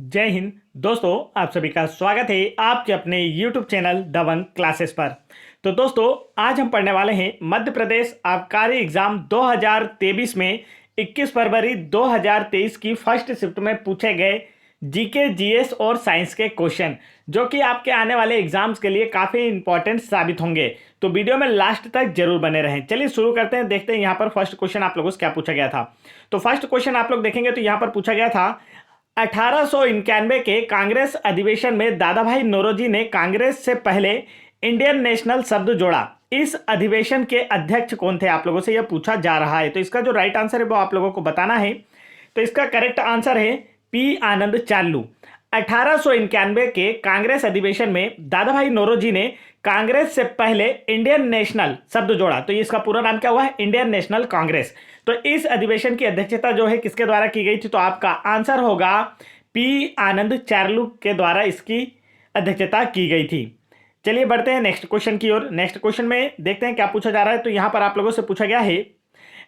जय हिंद दोस्तों, आप सभी का स्वागत है आपके अपने YouTube चैनल दबंग क्लासेस पर। तो दोस्तों, आज हम पढ़ने वाले हैं मध्य प्रदेश आबकारी एग्जाम 2023 में 21 फरवरी 2023 की फर्स्ट शिफ्ट में पूछे गए जीके जीएस और साइंस के क्वेश्चन, जो कि आपके आने वाले एग्जाम्स के लिए काफ़ी इंपॉर्टेंट साबित होंगे। तो वीडियो में लास्ट तक जरूर बने रहें। चलिए शुरू करते हैं, देखते हैं यहाँ पर फर्स्ट क्वेश्चन आप लोगों से क्या पूछा गया था। तो फर्स्ट क्वेश्चन आप लोग देखेंगे तो यहाँ पर पूछा गया था 1891 के कांग्रेस अधिवेशन में दादा भाई नौरोजी ने कांग्रेस से पहले इंडियन नेशनल शब्द जोड़ा। इस अधिवेशन के अध्यक्ष कौन थे, आप लोगों से यह पूछा जा रहा है। तो इसका जो राइट आंसर है वो आप लोगों को बताना है। तो इसका करेक्ट आंसर है पी आनंद चार्लू। 1891 के कांग्रेस अधिवेशन में दादा भाई नौरोजी ने कांग्रेस से पहले इंडियन नेशनल शब्द जोड़ा। तो इसका पूरा नाम क्या हुआ है, इंडियन नेशनल कांग्रेस। तो इस अधिवेशन की अध्यक्षता जो है किसके द्वारा की गई थी, तो आपका आंसर होगा पी आनंद चार्लू के द्वारा इसकी अध्यक्षता की गई थी। चलिए बढ़ते हैं नेक्स्ट क्वेश्चन की ओर। नेक्स्ट क्वेश्चन में देखते हैं क्या पूछा जा रहा है। तो यहां पर आप लोगों से पूछा गया है,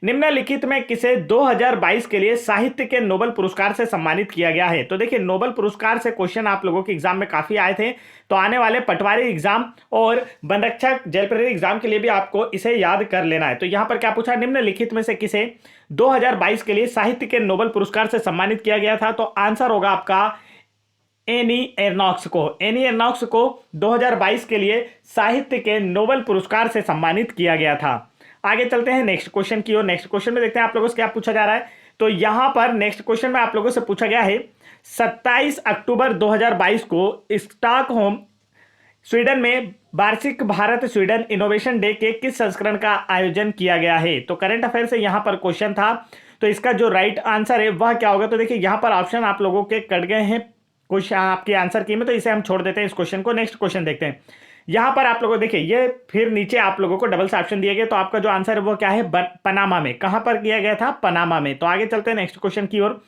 निम्नलिखित में किसे 2022 के लिए साहित्य के नोबेल पुरस्कार से सम्मानित किया गया है। तो देखिए, नोबेल पुरस्कार से क्वेश्चन आप लोगों के एग्जाम में काफी आए थे। तो आने वाले पटवारी एग्जाम और वनरक्षक जेल प्रहरी एग्जाम के लिए भी आपको इसे याद कर लेना है। तो यहां पर क्या पूछा, निम्नलिखित में से किसे 2022 के लिए साहित्य के नोबेल पुरस्कार से सम्मानित किया गया था। तो आंसर होगा आपका एनी एर्नॉक्स को। एनी एर्नॉक्स को 2022 के लिए साहित्य के नोबेल पुरस्कार से सम्मानित किया गया था। आगे चलते हैं नेक्स्ट क्वेश्चन की ओर। नेक्स्ट क्वेश्चन में देखते हैं आप लोगों से क्या पूछा जा रहा है। तो यहां पर नेक्स्ट क्वेश्चन में आप लोगों से पूछा गया है, 27 अक्टूबर 2022 को स्टॉकहोम स्वीडन में वार्षिक भारत स्वीडन इनोवेशन डे के किस संस्करण का आयोजन किया गया है। तो करंट अफेयर से यहां पर क्वेश्चन था। तो इसका जो राइट आंसर है वह क्या होगा। तो देखिए, यहां पर ऑप्शन आप लोगों के कट गए हैं क्वेश्चन आपके आंसर की में, तो इसे हम छोड़ देते हैं इस क्वेश्चन को। नेक्स्ट क्वेश्चन देखते हैं। यहां पर आप लोगों देखिए, ये फिर नीचे आप लोगों को डबल से ऑप्शन दिए गए। तो आपका जो आंसर है वो क्या है, पनामा में। कहां पर किया गया था, पनामा में। तो आगे चलते हैं नेक्स्ट क्वेश्चन की ओर।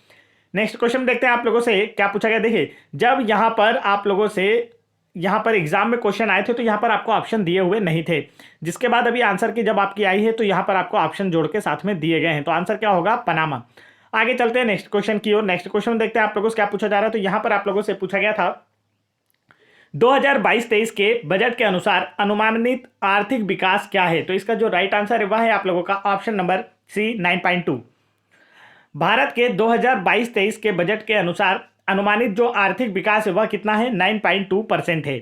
नेक्स्ट क्वेश्चन देखते हैं आप लोगों से क्या पूछा गया। देखिए, जब यहां पर आप लोगों से यहां पर एग्जाम में क्वेश्चन आए थे तो यहां पर आपको ऑप्शन दिए हुए नहीं थे, जिसके बाद अभी आंसर की जब आपकी आई है तो यहां पर आपको ऑप्शन जोड़ के साथ में दिए गए हैं। तो आंसर क्या होगा, पनामा। आगे चलते हैं नेक्स्ट क्वेश्चन की ओर। नेक्स्ट क्वेश्चन में देखते हैं आप लोगों से क्या पूछा जा रहा है। तो यहां पर आप लोगों से पूछा गया था, 2022-23 के बजट के अनुसार अनुमानित आर्थिक विकास क्या है। तो इसका जो राइट आंसर है वह है आप लोगों का ऑप्शन नंबर सी, 9.2। भारत के 2022-23 के बजट के अनुसार अनुमानित जो आर्थिक विकास है वह कितना है, 9.2% है।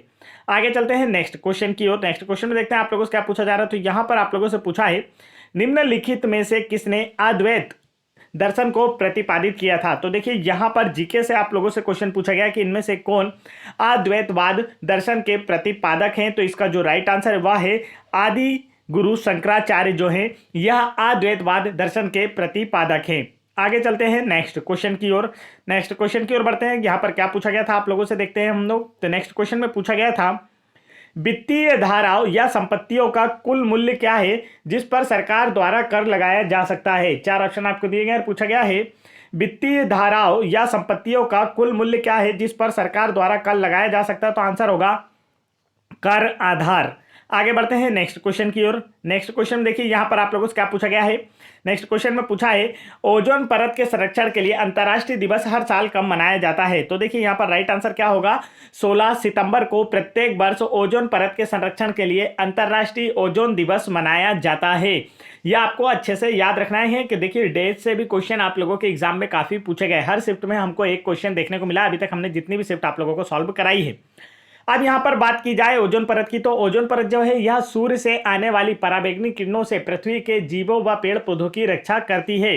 आगे चलते हैं नेक्स्ट क्वेश्चन की ओर। नेक्स्ट क्वेश्चन में देखते हैं आप लोगों से क्या पूछा जा रहा है। तो यहां पर आप लोगों से पूछा है, निम्नलिखित में से किसने अद्वैत दर्शन को प्रतिपादित किया था। तो देखिए, यहां पर जीके से आप लोगों से क्वेश्चन पूछा गया कि इनमें से कौन अद्वैतवाद दर्शन के प्रतिपादक हैं। तो इसका जो राइट आंसर है वह है आदि गुरु शंकराचार्य, जो हैं यह अद्वैतवाद दर्शन के प्रतिपादक हैं। आगे चलते हैं नेक्स्ट क्वेश्चन की ओर। नेक्स्ट क्वेश्चन की ओर बढ़ते हैं। यहां पर क्या पूछा गया था आप लोगों से, देखते हैं हम लोग। तो नेक्स्ट क्वेश्चन में पूछा गया था, वित्तीय धाराओं या संपत्तियों का कुल मूल्य क्या है जिस पर सरकार द्वारा कर लगाया जा सकता है। चार ऑप्शन आपको दिए गए हैं। पूछा गया है, वित्तीय धाराओं या संपत्तियों का कुल मूल्य क्या है जिस पर सरकार द्वारा कर लगाया जा सकता है। तो आंसर होगा कर आधार। आगे बढ़ते हैं नेक्स्ट क्वेश्चन की ओर। नेक्स्ट क्वेश्चन देखिए, यहां पर आप लोगों से क्या पूछा गया है। नेक्स्ट क्वेश्चन में पूछा है, ओजोन परत के संरक्षण के लिए अंतर्राष्ट्रीय दिवस हर साल कब मनाया जाता है। तो देखिए, यहां पर राइट आंसर क्या होगा, 16 सितंबर को प्रत्येक वर्ष ओजोन परत के संरक्षण के लिए अंतर्राष्ट्रीय ओजोन दिवस मनाया जाता है। यह आपको अच्छे से याद रखना है कि देखिए, डेट से भी क्वेश्चन आप लोगों के एग्जाम में काफी पूछे गए। हर शिफ्ट में हमको एक क्वेश्चन देखने को मिला। अभी तक हमने जितनी भी शिफ्ट आप लोगों को सॉल्व कराई है। अब यहां पर बात की जाए ओजोन परत की, तो ओजोन परत जो है यह सूर्य से आने वाली पराबैंगनी किरणों से पृथ्वी के जीवों व पेड़ पौधों की रक्षा करती है।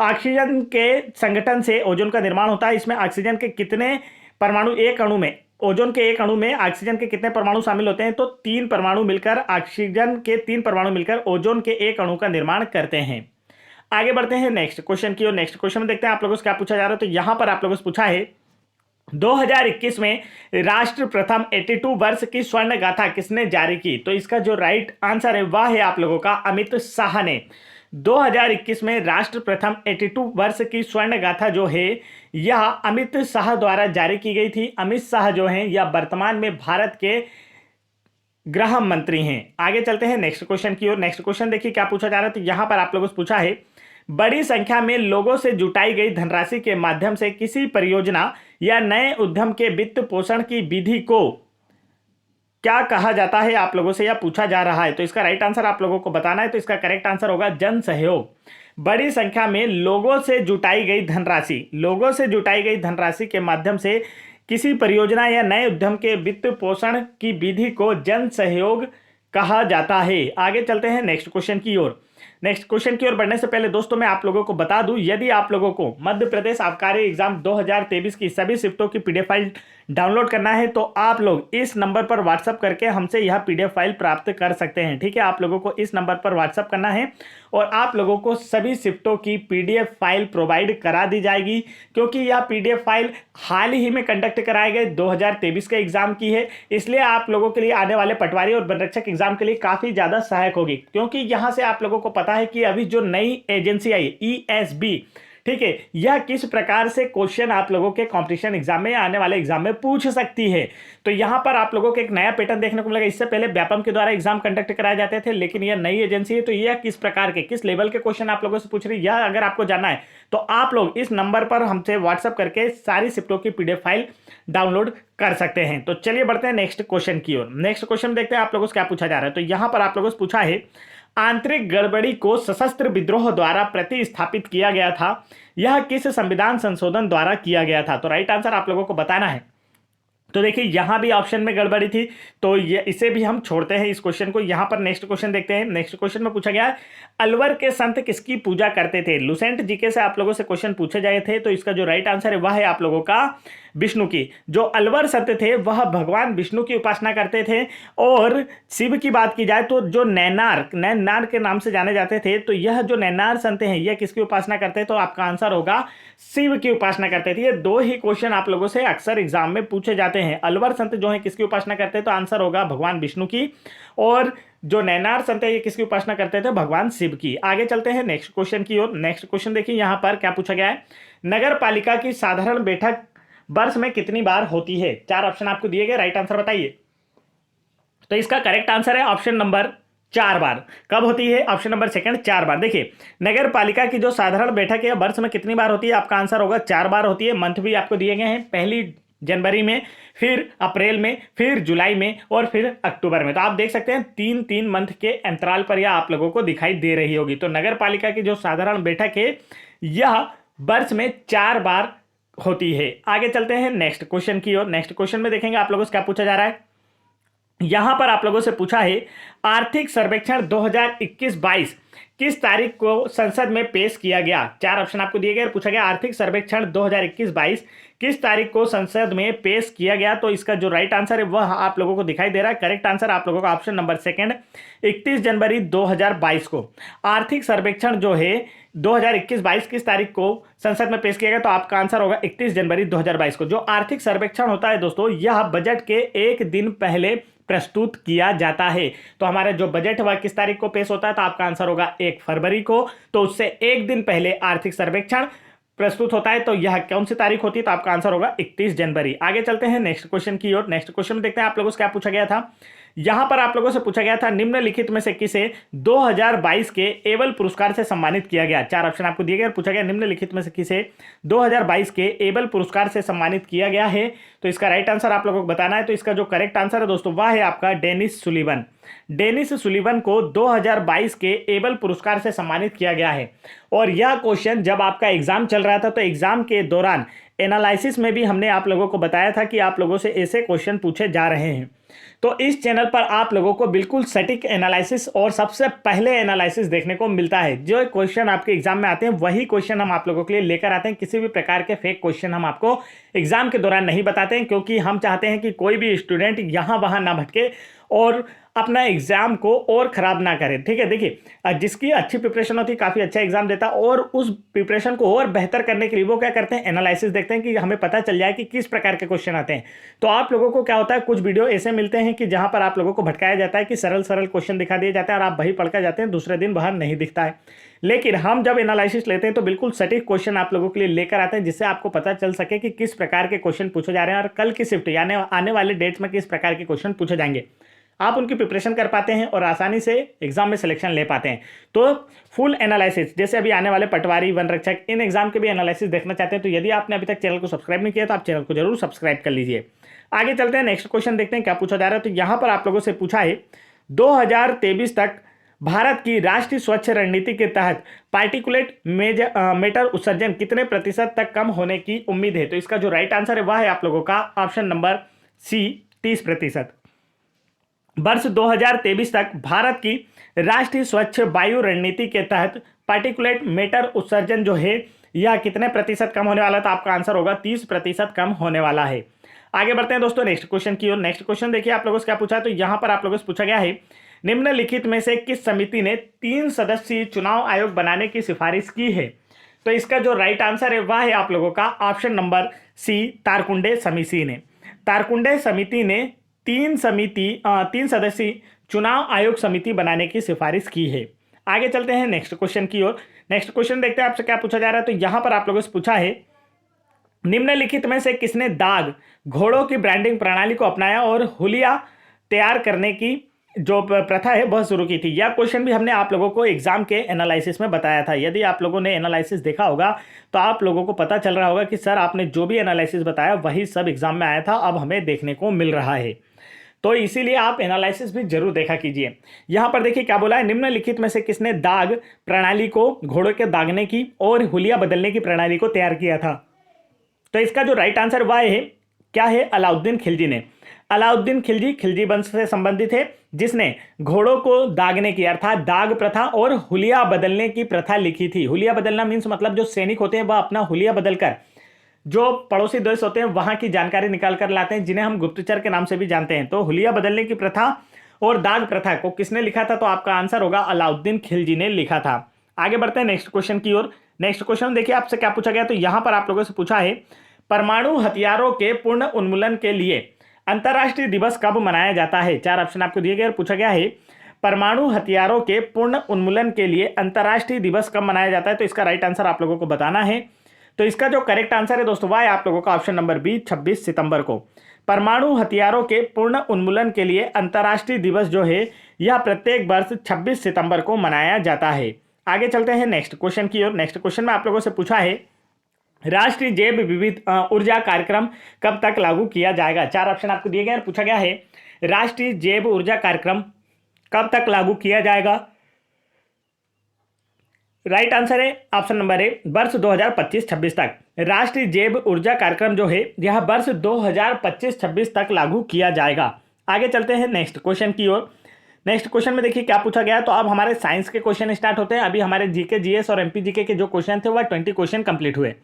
ऑक्सीजन के संगठन से ओजोन का निर्माण होता है। इसमें ऑक्सीजन के कितने परमाणु एक अणु में, ओजोन के एक अणु में ऑक्सीजन के कितने परमाणु शामिल होते हैं। तो 3 परमाणु मिलकर, ऑक्सीजन के 3 परमाणु मिलकर ओजोन के एक अणु का निर्माण करते हैं। आगे बढ़ते हैं नेक्स्ट क्वेश्चन की और। नेक्स्ट क्वेश्चन में देखते हैं आप लोगों से क्या पूछा जा रहा है। तो यहां पर आप लोगों से पूछा है, 2021 में राष्ट्र प्रथम 82 वर्ष की स्वर्ण गाथा किसने जारी की। तो इसका जो राइट आंसर है वह है आप लोगों का अमित शाह ने। 2021 में राष्ट्र प्रथम 82 वर्ष की स्वर्ण गाथा जो है यह अमित शाह द्वारा जारी की गई थी। अमित शाह जो हैं यह वर्तमान में भारत के गृह मंत्री हैं। आगे चलते हैं नेक्स्ट क्वेश्चन की ओर। नेक्स्ट क्वेश्चन देखिए क्या पूछा जा रहा है। तो यहां पर आप लोगों से पूछा है, बड़ी संख्या में लोगों से जुटाई गई धनराशि के माध्यम से किसी परियोजना या नए उद्यम के वित्त पोषण की विधि को क्या कहा जाता है, आप लोगों से यह पूछा जा रहा है। तो इसका राइट आंसर आप लोगों को बताना है। तो इसका करेक्ट आंसर होगा जन सहयोग। बड़ी संख्या में लोगों से जुटाई गई धनराशि, लोगों से जुटाई गई धनराशि के माध्यम से किसी परियोजना या नए उद्यम के वित्त पोषण की विधि को जन सहयोग कहा जाता है। आगे चलते हैं नेक्स्ट क्वेश्चन की ओर। नेक्स्ट क्वेश्चन की ओर बढ़ने से पहले दोस्तों मैं आप लोगों को बता दूं, यदि आप लोगों को मध्य प्रदेश आबकारी एग्जाम 2023 की सभी शिफ्टों की पीडीएफ फाइल डाउनलोड करना है तो आप लोग इस नंबर पर व्हाट्सअप करके हमसे यह पीडीएफ फाइल प्राप्त कर सकते हैं। ठीक है, आप लोगों को इस नंबर पर व्हाट्सअप करना है और आप लोगों को सभी शिफ्टों की पीडीएफ फाइल प्रोवाइड करा दी जाएगी, क्योंकि यह पीडीएफ फाइल हाल ही में कंडक्ट कराए गए 2023 के एग्जाम की है। इसलिए आप लोगों के लिए आने वाले पटवारी और वनरक्षक एग्जाम के लिए काफी ज्यादा सहायक होगी, क्योंकि यहां से आप लोगों को पता है कि अभी जो नई एजेंसी आई ESB, ठीक है, यह किस प्रकार से क्वेश्चन आप लोगों के कंपटीशन एग्जाम में, आने वाले एग्जाम में पूछ सकती है। तो यहां पर आप लोगों को एक नया पैटर्न देखने को मिलेगा। इससे पहले व्यापम के द्वारा एग्जाम कंडक्ट कराए जाते थे, लेकिन यह नई एजेंसी है तो यह किस प्रकार के, किस लेवल के क्वेश्चन आप लोगों से पूछ रही है, यह अगर आपको जानना है तो आप लोग इस नंबर पर हमसे व्हाट्सअप करके सारी शिफ्टों की पीडीएफ फाइल डाउनलोड कर सकते हैं। तो चलिए बढ़ते हैं नेक्स्ट क्वेश्चन की ओर। नेक्स्ट क्वेश्चन देखते हैं आप लोगों से क्या पूछा जा रहा है। तो यहां पर आप लोगों से पूछा है, आंतरिक गड़बड़ी को सशस्त्र विद्रोह द्वारा प्रतिस्थापित किया गया था, यह किस संविधान संशोधन द्वारा किया गया था। तो राइट आंसर आप लोगों को बताना है। तो देखिए यहां भी ऑप्शन में गड़बड़ी थी, तो ये इसे भी हम छोड़ते हैं इस क्वेश्चन को। यहां पर नेक्स्ट क्वेश्चन देखते हैं। नेक्स्ट क्वेश्चन में पूछा गया है, अलवर के संत किसकी पूजा करते थे। लुसेंट जीके से आप लोगों से क्वेश्चन पूछे गए थे, तो इसका जो राइट आंसर है वह है आप लोगों का विष्णु की। जो अलवर संत थे वह भगवान विष्णु की उपासना करते थे। और शिव की बात की जाए तो जो नैनार के नाम से जाने जाते थे, तो यह जो नैनार संत हैं यह किसकी उपासना करते हैं, तो आपका आंसर होगा शिव की उपासना करते थे। ये दो ही क्वेश्चन आप लोगों से अक्सर एग्जाम में पूछे जाते हैं। अलवर संत जो है किसकी उपासना करते हैं, तो आंसर होगा भगवान विष्णु की। और जो नैनार संत है ये किसकी उपासना करते थे, भगवान शिव की। आगे चलते हैं नेक्स्ट क्वेश्चन की ओर। नेक्स्ट क्वेश्चन देखिए यहां पर क्या पूछा गया है, नगर पालिका की साधारण बैठक वर्ष में कितनी बार होती है। चार ऑप्शन आपको दिए गए, राइट आंसर बताइए। तो इसका करेक्ट आंसर है ऑप्शन नंबर 4 बार। कब होती है, ऑप्शन नंबर सेकंड 4 बार। देखिए नगर पालिका की जो साधारण बैठक है वर्ष में कितनी बार होती है, आपका आंसर होगा 4 बार होती है। मंथ भी आपको दिए गए हैं, पहली जनवरी में, फिर अप्रैल में, फिर जुलाई में और फिर अक्टूबर में। तो आप देख सकते हैं 3-3 मंथ के अंतराल पर यह आप लोगों को दिखाई दे रही होगी। तो नगर पालिका की जो साधारण बैठक है यह वर्ष में 4 बार होती है। आगे चलते हैं नेक्स्ट क्वेश्चन की ओर। नेक्स्ट क्वेश्चन में देखेंगे आप लोगों से क्या पूछा जा रहा है। यहां पर आप लोगों से पूछा है, आर्थिक सर्वेक्षण 2021-22 किस तारीख को संसद में पेश किया गया। चार ऑप्शन आपको दिए गए, पूछा गया आर्थिक सर्वेक्षण 2021-22 किस तारीख को संसद में पेश किया गया। तो इसका जो राइट आंसर है वह आप लोगों को दिखाई दे रहा है। करेक्ट आंसर आप लोगों का ऑप्शन नंबर सेकंड 31 जनवरी 2022 को आर्थिक सर्वेक्षण जो है 2021-22 किस तारीख को संसद में पेश किया गया। तो आपका आंसर होगा 31 जनवरी 2022 को। जो आर्थिक सर्वेक्षण होता है दोस्तों, यह बजट के एक दिन पहले प्रस्तुत किया जाता है। तो हमारा जो बजट है वह किस तारीख को पेश होता है, तो आपका आंसर होगा 1 फरवरी को। तो उससे एक दिन पहले आर्थिक सर्वेक्षण प्रस्तुत होता है। तो यह कौन सी तारीख होती है, तो आपका आंसर होगा 31 जनवरी। आगे चलते हैं नेक्स्ट क्वेश्चन की ओर। नेक्स्ट क्वेश्चन में देखते हैं आप लोगों से क्या पूछा गया था। यहां पर आप लोगों से पूछा गया था, निम्नलिखित में से किसे 2022 के एबल पुरस्कार से सम्मानित किया गया। चार ऑप्शन आपको दिए गए, पूछा गया निम्नलिखित में से किसे 2022 के एबल पुरस्कार से सम्मानित किया गया है। तो इसका राइट आंसर आप लोगों को बताना है। तो इसका जो करेक्ट आंसर है दोस्तों वह है आपका डेनिस सुलिवन। डेनिस सुलिवन को 2022 के एबल पुरस्कार से सम्मानित किया गया है। और यह क्वेश्चन जब आपका एग्जाम चल रहा था तो एग्जाम के दौरान एनालिसिस में भी हमने आप लोगों को बताया था कि आप लोगों से ऐसे क्वेश्चन पूछे जा रहे हैं। तो इस चैनल पर आप लोगों को बिल्कुल सटीक एनालिसिस और सबसे पहले एनालिसिस देखने को मिलता है। जो क्वेश्चन आपके एग्जाम में आते हैं वही क्वेश्चन हम आप लोगों के लिए लेकर आते हैं। किसी भी प्रकार के फेक क्वेश्चन हम आपको एग्जाम के दौरान नहीं बताते हैं, क्योंकि हम चाहते हैं कि कोई भी स्टूडेंट यहाँ वहाँ ना भटके और अपना एग्जाम को और खराब ना करे। ठीक है, देखिए जिसकी अच्छी प्रिपरेशन होती है काफ़ी अच्छा एग्जाम देता है, और उस प्रिपरेशन को और बेहतर करने के लिए वो क्या करते हैं, एनालिसिस देखते हैं कि हमें पता चल जाए कि किस प्रकार के क्वेश्चन आते हैं। तो आप लोगों को क्या होता है, कुछ वीडियो ऐसे मिलते हैं कि जहां पर आप लोगों को भटकाया जाता है कि सरल सरल क्वेश्चन दिखा दिए जाते हैं और आप वही पढ़कर जाते हैं, दूसरे दिन बाहर नहीं दिखता है। लेकिन हम जब एनालिसिस लेते हैं तो बिल्कुल सटीक क्वेश्चन आप लोगों के लिए लेकर आते हैं, जिससे आपको पता चल सके कि किस प्रकार के क्वेश्चन पूछे जा रहे हैं और कल की शिफ्ट यानी आने वाले डेट्स में किस प्रकार के क्वेश्चन पूछे जाएंगे। आप उनकी प्रिपरेशन कर पाते हैं और आसानी से एग्जाम में सिलेक्शन ले पाते हैं। तो फुल एनालिसिस, जैसे अभी आने वाले पटवारी, वन रक्षक, इन एग्जाम के भी एनालिसिस देखना चाहते हैं तो यदि आपने अभी तक चैनल को सब्सक्राइब नहीं किया तो आप चैनल को जरूर सब्सक्राइब कर लीजिए। आगे चलते हैं, नेक्स्ट क्वेश्चन देखते हैं क्या पूछा जा रहा है। तो यहां पर आप लोगों से पूछा है 2023 तक भारत की राष्ट्रीय स्वच्छ रणनीति के तहत पार्टिकुलेट मैटर उत्सर्जन कितने प्रतिशत तक कम होने की उम्मीद है। तो इसका जो राइट आंसर है वह है आप लोगों का ऑप्शन नंबर सी, 30%। वर्ष 2023 तक भारत की राष्ट्रीय स्वच्छ वायु रणनीति के तहत पार्टिकुलेट मैटर उत्सर्जन जो है यह कितने प्रतिशत कम होने वाला है। तो आपका आंसर होगा 30% कम होने वाला है। आगे बढ़ते हैं दोस्तों नेक्स्ट क्वेश्चन की ओर। नेक्स्ट क्वेश्चन देखिए आप लोगों से क्या पूछा है। तो यहां पर आप लोगों से पूछा गया है, निम्नलिखित में से किस समिति ने 3 सदस्यीय चुनाव आयोग बनाने की सिफारिश की है। तो इसका जो राइट आंसर है वह है आप लोगों का ऑप्शन नंबर सी, तारकुंडे समिति ने। तारकुंडे समिति ने 3 सदस्यीय चुनाव आयोग समिति बनाने की सिफारिश की है। आगे चलते हैं नेक्स्ट क्वेश्चन की ओर। नेक्स्ट क्वेश्चन देखते हैं आपसे क्या पूछा जा रहा है। तो यहां पर आप लोगों से पूछा है, निम्नलिखित में से किसने दाग घोड़ों की ब्रांडिंग प्रणाली को अपनाया और हुलिया तैयार करने की जो प्रथा है वह शुरू की थी। यह क्वेश्चन भी हमने आप लोगों को एग्जाम के एनालिसिस में बताया था। यदि आप लोगों ने एनालिसिस देखा होगा तो आप लोगों को पता चल रहा होगा कि सर आपने जो भी एनालिसिस बताया वही सब एग्जाम में आया था, अब हमें देखने को मिल रहा है। तो इसीलिए आप एनालिसिस भी जरूर देखा कीजिए। यहां पर देखिए क्या बोला है, निम्नलिखित में से किसने दाग प्रणाली को घोड़ों के दागने की और हुलिया बदलने की प्रणाली को तैयार किया था। तो इसका जो राइट आंसर वह है क्या है, अलाउद्दीन खिलजी ने। अलाउद्दीन खिलजी खिलजी वंश से संबंधित है, जिसने घोड़ों को दागने की अर्थात दाग प्रथा और हुलिया बदलने की प्रथा लिखी थी। हुलिया बदलना मीन्स मतलब जो सैनिक होते हैं वह अपना हुलिया बदलकर जो पड़ोसी देश होते हैं वहां की जानकारी निकाल कर लाते हैं, जिन्हें हम गुप्तचर के नाम से भी जानते हैं। तो हुलिया बदलने की प्रथा और दाग प्रथा को किसने लिखा था। तो आपका आंसर होगा अलाउद्दीन खिलजी ने लिखा था। आगे बढ़ते हैं नेक्स्ट क्वेश्चन की ओर। नेक्स्ट क्वेश्चन देखिए आपसे क्या पूछा गया। तो यहां पर आप लोगों से पूछा है, परमाणु हथियारों के पूर्ण उन्मूलन के लिए अंतर्राष्ट्रीय दिवस कब मनाया जाता है। 4 ऑप्शन आपको दिए गए और पूछा गया है, परमाणु हथियारों के पूर्ण उन्मूलन के लिए अंतर्राष्ट्रीय दिवस कब मनाया जाता है। तो इसका राइट आंसर आप लोगों को बताना है। तो इसका जो करेक्ट आंसर है दोस्तों वह है आप लोगों का ऑप्शन नंबर बी, 26 सितंबर को। परमाणु हथियारों के पूर्ण उन्मूलन के लिए अंतर्राष्ट्रीय दिवस जो है यह प्रत्येक वर्ष 26 सितंबर को मनाया जाता है। आगे चलते हैं नेक्स्ट क्वेश्चन की ओर। नेक्स्ट क्वेश्चन में आप लोगों से पूछा है, राष्ट्रीय जैव विविध ऊर्जा कार्यक्रम कब तक लागू किया जाएगा। 4 ऑप्शन आपको दिए गए और पूछा गया है, राष्ट्रीय जैव ऊर्जा कार्यक्रम कब तक लागू किया जाएगा। राइट आंसर है ऑप्शन नंबर ए, वर्ष 2025-26 तक। राष्ट्रीय जैव ऊर्जा कार्यक्रम जो है यह वर्ष 2025-26 तक लागू किया जाएगा। आगे चलते हैं नेक्स्ट क्वेश्चन की ओर। नेक्स्ट क्वेश्चन में देखिए क्या पूछा गया है। तो अब हमारे साइंस के क्वेश्चन स्टार्ट होते हैं। अभी हमारे जीके, जीएस और एमपी जीके के जो क्वेश्चन थे वह 20 क्वेश्चन कंप्लीट हुए।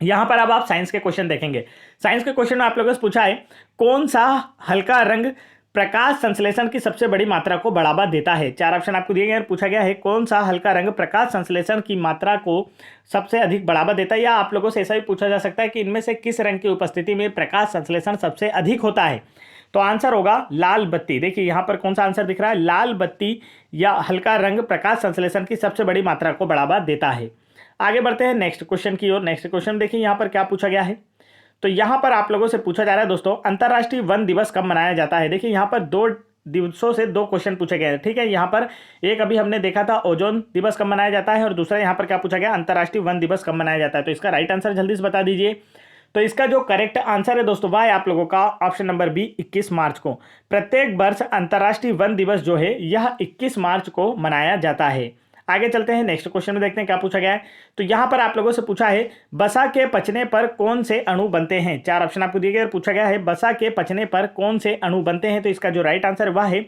यहां पर अब आप साइंस के क्वेश्चन देखेंगे। साइंस के क्वेश्चन में आप लोगों से पूछा है, कौन सा हल्का रंग प्रकाश संश्लेषण की सबसे बड़ी मात्रा को बढ़ावा देता है। 4 ऑप्शन आपको दिए गए और पूछा गया है, कौन सा हल्का रंग प्रकाश संश्लेषण की मात्रा को सबसे अधिक बढ़ावा देता है। या आप लोगों से ऐसा भी पूछा जा सकता है कि इनमें से किस रंग की उपस्थिति में प्रकाश संश्लेषण सबसे अधिक होता है। तो आंसर होगा लाल बत्ती। देखिए यहाँ पर कौन सा आंसर दिख रहा है, लाल बत्ती या हल्का रंग प्रकाश संश्लेषण की सबसे बड़ी मात्रा को बढ़ावा देता है। आगे बढ़ते हैं नेक्स्ट क्वेश्चन की ओर। नेक्स्ट क्वेश्चन देखिए यहाँ पर क्या पूछा गया है। तो यहाँ पर आप लोगों से पूछा जा रहा है दोस्तों, अंतर्राष्ट्रीय वन दिवस कब मनाया जाता है। देखिए यहाँ पर 2 दिवसों से 2 क्वेश्चन पूछे गए हैं, ठीक है। यहाँ पर एक अभी हमने देखा था ओजोन दिवस कब मनाया जाता है और दूसरा यहाँ पर क्या पूछा गया, अंतर्राष्ट्रीय वन दिवस कब मनाया जाता है। तो इसका राइट आंसर जल्दी से बता दीजिए। तो इसका जो करेक्ट आंसर है दोस्तों वह है आप लोगों का ऑप्शन नंबर बी, 21 मार्च को। प्रत्येक वर्ष अंतर्राष्ट्रीय वन दिवस जो है यह 21 मार्च को मनाया जाता है। आगे चलते हैं नेक्स्ट क्वेश्चन में, देखते हैं क्या पूछा गया है। तो यहां पर आप लोगों से पूछा है, वसा के पचने पर कौन से अणु बनते हैं। 4 ऑप्शन आपको दिए गए और पूछा गया है, वसा के पचने पर कौन से अणु बनते हैं। तो इसका जो राइट आंसर वह है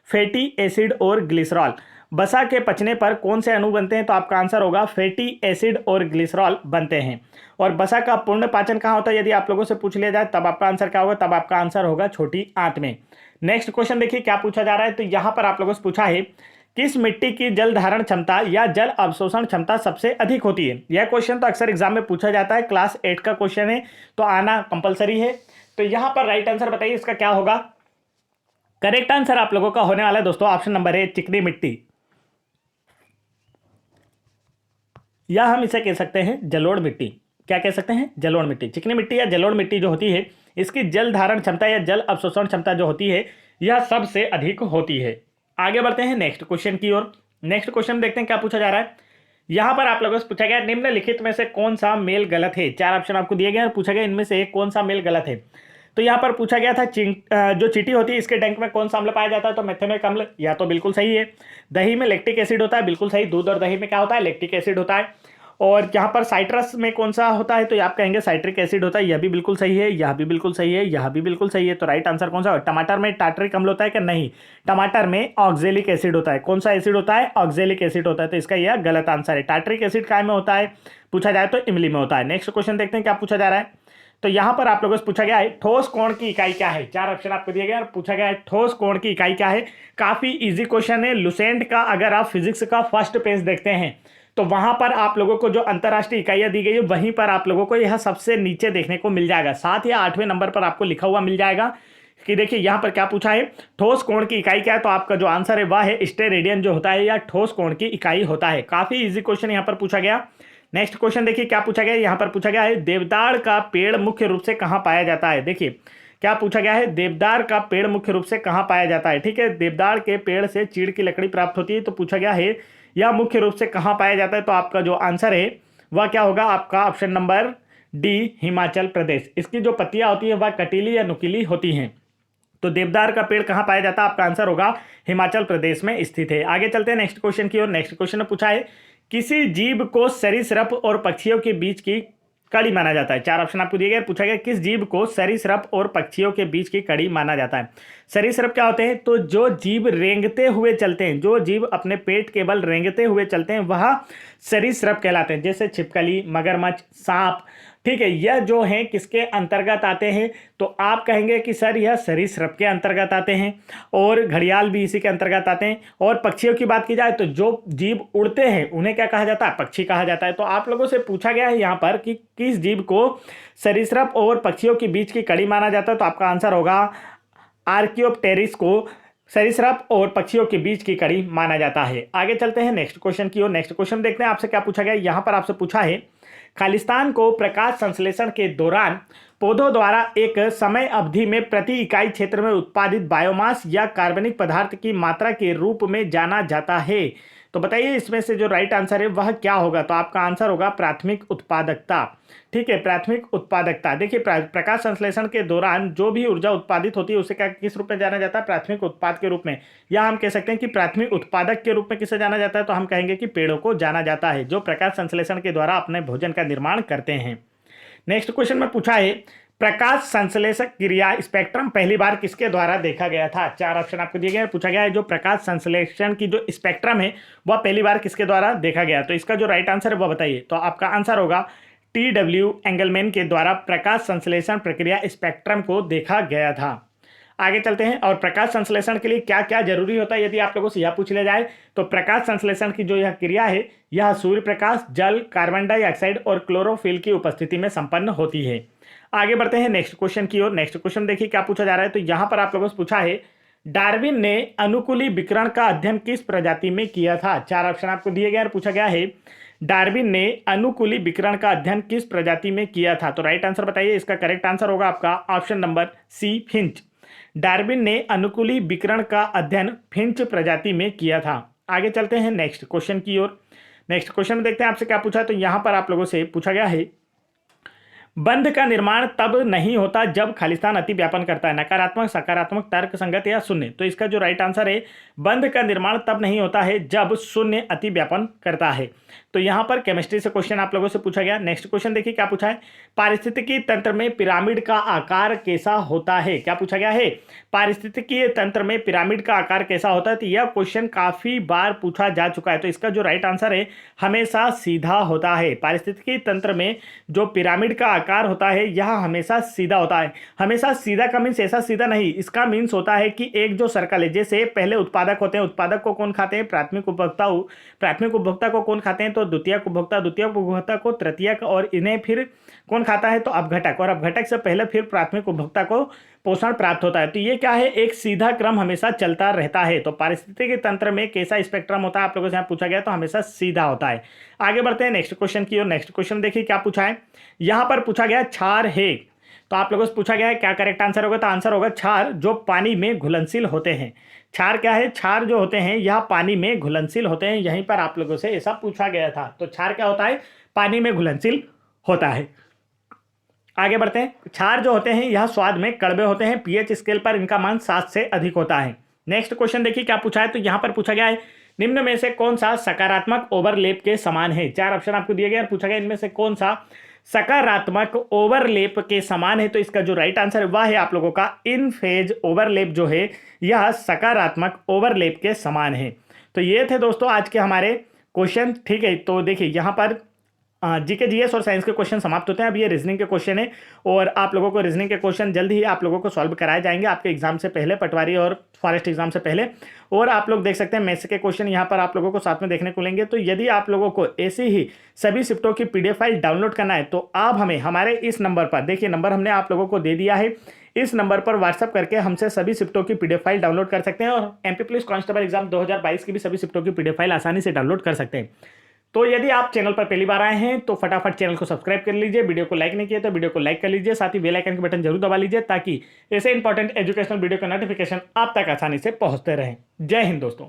फैटी एसिड और ग्लिसरॉल। वसा के पचने पर कौन से अणु बनते हैं। तो आपका आंसर होगा फैटी एसिड और ग्लिसरॉल बनते हैं। और वसा का पूर्ण पाचन कहाँ होता है, यदि आप लोगों से पूछ लिया जाए तब आपका आंसर क्या होगा, तब आपका आंसर होगा छोटी आंत में। नेक्स्ट क्वेश्चन देखिए क्या पूछा जा रहा है। तो यहां पर आप लोगों से पूछा है, किस मिट्टी की जल धारण क्षमता या जल अवशोषण क्षमता सबसे अधिक होती है। यह क्वेश्चन तो अक्सर एग्जाम में पूछा जाता है, क्लास 8 का क्वेश्चन है तो आना कंपलसरी है। तो यहां पर राइट आंसर बताइए इसका क्या होगा। करेक्ट आंसर आप लोगों का होने वाला है दोस्तों ऑप्शन नंबर ए, चिकनी मिट्टी, या हम इसे कह सकते हैं जलोढ़ मिट्टी। क्या कह सकते हैं, जलोढ़ मिट्टी। चिकनी मिट्टी या जलोढ़ मिट्टी जो होती है इसकी जल धारण क्षमता या जल अवशोषण क्षमता जो होती है यह सबसे अधिक होती है। आगे बढ़ते हैं नेक्स्ट क्वेश्चन की ओर। नेक्स्ट क्वेश्चन देखते हैं क्या पूछा जा रहा है। यहां पर आप लोगों से पूछा गया निम्नलिखित में से कौन सा मेल गलत है। चार ऑप्शन आपको दिए गए और पूछा गया इनमें से कौन सा मेल गलत है। तो यहाँ पर पूछा गया था जो चींटी होती है इसके डंक में कौन सा अम्ल पाया जाता है, तो मेथेनोइक अम्ल, या तो बिल्कुल सही है। दही में लैक्टिक एसिड होता है, बिल्कुल सही। दूध और दही में क्या होता है, लैक्टिक एसिड होता है। और यहाँ पर साइट्रस में कौन सा होता है, तो आप कहेंगे साइट्रिक एसिड होता है, यह भी बिल्कुल सही है, यह भी बिल्कुल सही है, यह भी बिल्कुल सही है। तो राइट आंसर कौन सा है। टमाटर में टार्टरिक अम्ल होता है क्या, नहीं, टमाटर में ऑक्जेलिक एसिड होता है। कौन सा एसिड होता है, ऑक्जेलिक एसिड होता है। तो इसका यह गलत आंसर है। टार्टरिक एसिड काय में होता है, पूछा जाए तो इमली में होता है। नेक्स्ट क्वेश्चन देखते हैं क्या पूछा जा रहा है। तो यहां पर आप लोगों से पूछा गया है ठोस कोण की इकाई क्या है। चार ऑप्शन आपको दिए गए और पूछा गया है ठोस कोण की इकाई क्या है। काफी इजी क्वेश्चन है। लुसेंट का अगर आप फिजिक्स का फर्स्ट पेज देखते हैं तो वहां पर आप लोगों को जो अंतरराष्ट्रीय इकाइयां दी गई है वहीं पर आप लोगों को यह सबसे नीचे देखने को मिल जाएगा। 7 या 8वें नंबर पर आपको लिखा हुआ मिल जाएगा कि देखिए यहां पर क्या पूछा है, ठोस कोण की इकाई क्या है। तो आपका जो आंसर है वह है स्टेरेडियन जो होता है या ठोस कोण की इकाई होता है। काफी इजी क्वेश्चन यहां पर पूछा गया। नेक्स्ट क्वेश्चन देखिए क्या पूछा गया है। यहां पर पूछा गया है देवदार का पेड़ मुख्य रूप से कहां पाया जाता है। देखिए क्या पूछा गया है, देवदार का पेड़ मुख्य रूप से कहां पाया जाता है। ठीक है, देवदार के पेड़ से चीड़ की लकड़ी प्राप्त होती है। तो पूछा गया है यह मुख्य रूप से कहां पाया जाता है। तो आपका जो आंसर है वह क्या होगा, आपका option number D, Himachal Pradesh. इसकी जो पत्तियां होती है वह कटीली या नुकीली होती हैं। तो देवदार का पेड़ कहां पाया जाता है, आपका आंसर होगा हिमाचल प्रदेश में स्थित है। आगे चलते हैं नेक्स्ट क्वेश्चन की ओर। नेक्स्ट क्वेश्चन में पूछा है किसी जीव को सरीसृप और पक्षियों के बीच की कड़ी माना जाता है। चार ऑप्शन आपको दिए गए। पूछा गया किस जीव को सरीसृप और पक्षियों के बीच की कड़ी माना जाता है। सरीसृप क्या होते हैं, तो जो जीव रेंगते हुए चलते हैं, जो जीव अपने पेट के बल रेंगते हुए चलते हैं वह सरीसृप कहलाते हैं। जैसे छिपकली, मगरमच्छ, सांप। ठीक है, यह जो हैं किसके अंतर्गत आते हैं, तो आप कहेंगे कि सर यह सरीसृप के अंतर्गत आते हैं। और घड़ियाल भी इसी के अंतर्गत आते हैं। और पक्षियों की बात की जाए तो जो जीव उड़ते हैं उन्हें क्या कहा जाता है, पक्षी कहा जाता है। तो आप लोगों से पूछा गया है यहाँ पर कि किस जीव को सरीसृप और पक्षियों के बीच की कड़ी माना जाता है। तो आपका आंसर होगा आर्कियोप्टेरिस को सरीसृप और पक्षियों के बीच की कड़ी माना जाता है। आगे चलते हैं नेक्स्ट क्वेश्चन की ओर। नेक्स्ट क्वेश्चन देखते हैं आपसे क्या पूछा गया। यहाँ पर आपसे पूछा है खालिस्तान को प्रकाश संश्लेषण के दौरान पौधों द्वारा एक समय अवधि में प्रति इकाई क्षेत्र में उत्पादित बायोमास या कार्बनिक पदार्थ की मात्रा के रूप में जाना जाता है। तो बताइए इसमें से जो राइट आंसर है वह क्या होगा। तो आपका आंसर होगा प्राथमिक उत्पादकता। ठीक है, प्राथमिक उत्पादकता। देखिए प्रकाश संश्लेषण के दौरान जो भी ऊर्जा उत्पादित होती है उसे क्या किस रूप में जाना जाता है, प्राथमिक उत्पाद के रूप में। या हम कह सकते हैं कि प्राथमिक उत्पादक के रूप में किसे जाना जाता है, तो हम कहेंगे कि पेड़ों को जाना जाता है जो प्रकाश संश्लेषण के द्वारा अपने भोजन का निर्माण करते हैं। नेक्स्ट क्वेश्चन में पूछा है प्रकाश संश्लेषक क्रिया स्पेक्ट्रम पहली बार किसके द्वारा देखा गया था। चार ऑप्शन आपको दिए गए। पूछा गया है जो प्रकाश संश्लेषण की जो स्पेक्ट्रम है वह पहली बार किसके द्वारा देखा गया। तो इसका जो राइट आंसर है वह बताइए। तो आपका आंसर होगा TW एंगलमैन के द्वारा प्रकाश संश्लेषण प्रक्रिया स्पेक्ट्रम को देखा गया था। आगे चलते हैं। और प्रकाश संश्लेषण के लिए क्या क्या जरूरी होता है यदि आप लोगों से यह पूछ लिया जाए तो प्रकाश संश्लेषण की जो यह क्रिया है यह सूर्य प्रकाश, जल, कार्बन डाइऑक्साइड और क्लोरोफिल की उपस्थिति में संपन्न होती है। आगे बढ़ते हैं नेक्स्ट क्वेश्चन की ओर। नेक्स्ट क्वेश्चन देखिए क्या पूछा जा रहा है। तो यहां पर आप लोगों से पूछा है डार्विन ने अनुकूली विकिरण का अध्ययन किस प्रजाति में किया था। चार ऑप्शन आपको दिए गए और पूछा गया है डार्विन ने अनुकूली विकिरण का अध्ययन किस प्रजाति में किया था। तो राइट आंसर बताइए। इसका करेक्ट आंसर होगा आपका option number C, finch. Darwin ने अनुकूली विकिरण का अध्ययन फिंच प्रजाति में किया था। आगे चलते हैं नेक्स्ट क्वेश्चन की ओर। नेक्स्ट क्वेश्चन में देखते हैं आपसे क्या पूछा। तो यहां पर आप लोगों से पूछा गया है बंध का निर्माण तब नहीं होता जब खालिस्तान अति व्यापन करता है। नकारात्मक, सकारात्मक, तर्क संगत या शून्य। तो इसका जो राइट आंसर है बंध का निर्माण तब नहीं होता है जब शून्य अति व्यापन करता है। तो यहां पर केमिस्ट्री से क्वेश्चन आप लोगों से पूछा गया। नेक्स्ट क्वेश्चन देखिए क्या पूछा है पारिस्थितिकी तंत्र में पिरामिड का आकार कैसा होता है। क्या पूछा गया है पारिस्थितिकी तंत्र में पिरामिड का आकार कैसा होता है। तो यह क्वेश्चन काफी बार पूछा जा चुका है। तो इसका जो राइट आंसर है हमेशा सीधा होता है। पारिस्थितिकी तंत्र में जो पिरामिड का आकार होता है यह हमेशा सीधा होता है। हमेशा सीधा का मीन्स ऐसा सीधा नहीं, इसका मीन्स होता है कि एक जो सर्कल है, जैसे पहले उत्पादक होते हैं, उत्पादक को कौन खाते हैं, प्राथमिक उपभोक्ता। प्राथमिक उपभोक्ता को कौन खाते हैं, तो द्वितीयक उपभोक्ता, द्वितीयक उपभोक्ता को तृतीयक, और इन्हें फिर कौन खाता है, तो अपघटक, और अपघटक से पहले फिर प्राथमिक उपभोक्ता को पोषण प्राप्त होता है। तो ये क्या है, एक सीधा क्रम हमेशा चलता रहता है। तो पारिस्थितिकी तंत्र में कैसा स्पेक्ट्रम होता है आप लोगों से यहाँ पूछा गया, तो हमेशा सीधा होता है। आगे बढ़ते हैं नेक्स्ट क्वेश्चन की ओर। नेक्स्ट क्वेश्चन देखिए क्या पूछा है। यहां पर पूछा गया क्षार है तो आप लोगों से पूछा गया है क्या करेक्ट आंसर होगा, तो आंसर होगा क्षार जो पानी में घुलनशील होते हैं। क्षार क्या है, क्षार जो होते हैं यह पानी में घुलनशील होते हैं, यहीं पर आप लोगों से ऐसा पूछा गया था। तो क्षार क्या होता है, पानी में घुलनशील होता है। आगे बढ़ते हैं। क्षार जो होते हैं यह स्वाद में कड़वे होते हैं, पीएच स्केल पर इनका मान 7 से अधिक होता है। नेक्स्ट क्वेश्चन देखिए क्या पूछा है, तो यहां पर पूछा गया है निम्न में से कौन सा सकारात्मक ओवरलैप के समान है। 4 ऑप्शन आपको दिए गए और पूछा गया इनमें से कौन सा सकारात्मक ओवरलैप के समान है। तो इसका जो राइट आंसर है वह है आप लोगों का इन फेज ओवरलैप जो है यह सकारात्मक ओवरलैप के समान है। तो ये थे दोस्तों आज के हमारे क्वेश्चन। ठीक है, तो देखिए यहाँ पर जीके जीएस और साइंस के क्वेश्चन समाप्त होते हैं। अब ये रीजनिंग के क्वेश्चन है और आप लोगों को रीजनिंग के क्वेश्चन जल्द ही आप लोगों को सॉल्व कराए जाएंगे आपके एग्जाम से पहले, पटवारी और फॉरेस्ट एग्जाम से पहले। और आप लोग देख सकते हैं मैथ्स के क्वेश्चन यहाँ पर आप लोगों को साथ में देखने को मिलेंगे। तो यदि आप लोगों को ऐसी ही सभी शिफ्टों की पीडीएफ फाइल डाउनलोड करना है तो आप हमें हमारे इस नंबर पर, देखिए नंबर हमने आप लोगों को दे दिया है, इस नंबर पर व्हाट्सअप करके हमसे सभी शिफ्टों की पीडीएफ फाइल डाउनलोड कर सकते हैं और एमपी पुलिस कांस्टेबल एग्जाम 2022 की भी सभी शिफ्टों की पीडीएफ फाइल आसानी से डाउनलोड कर सकते हैं। तो यदि आप चैनल पर पहली बार आए हैं तो फटाफट चैनल को सब्सक्राइब कर लीजिए, वीडियो को लाइक नहीं किया तो वीडियो को लाइक कर लीजिए, साथ ही बेल आइकन के बटन जरूर दबा लीजिए ताकि ऐसे इंपॉर्टेंट एजुकेशनल वीडियो का नोटिफिकेशन आप तक आसानी से पहुंचते रहें। जय हिंद दोस्तों।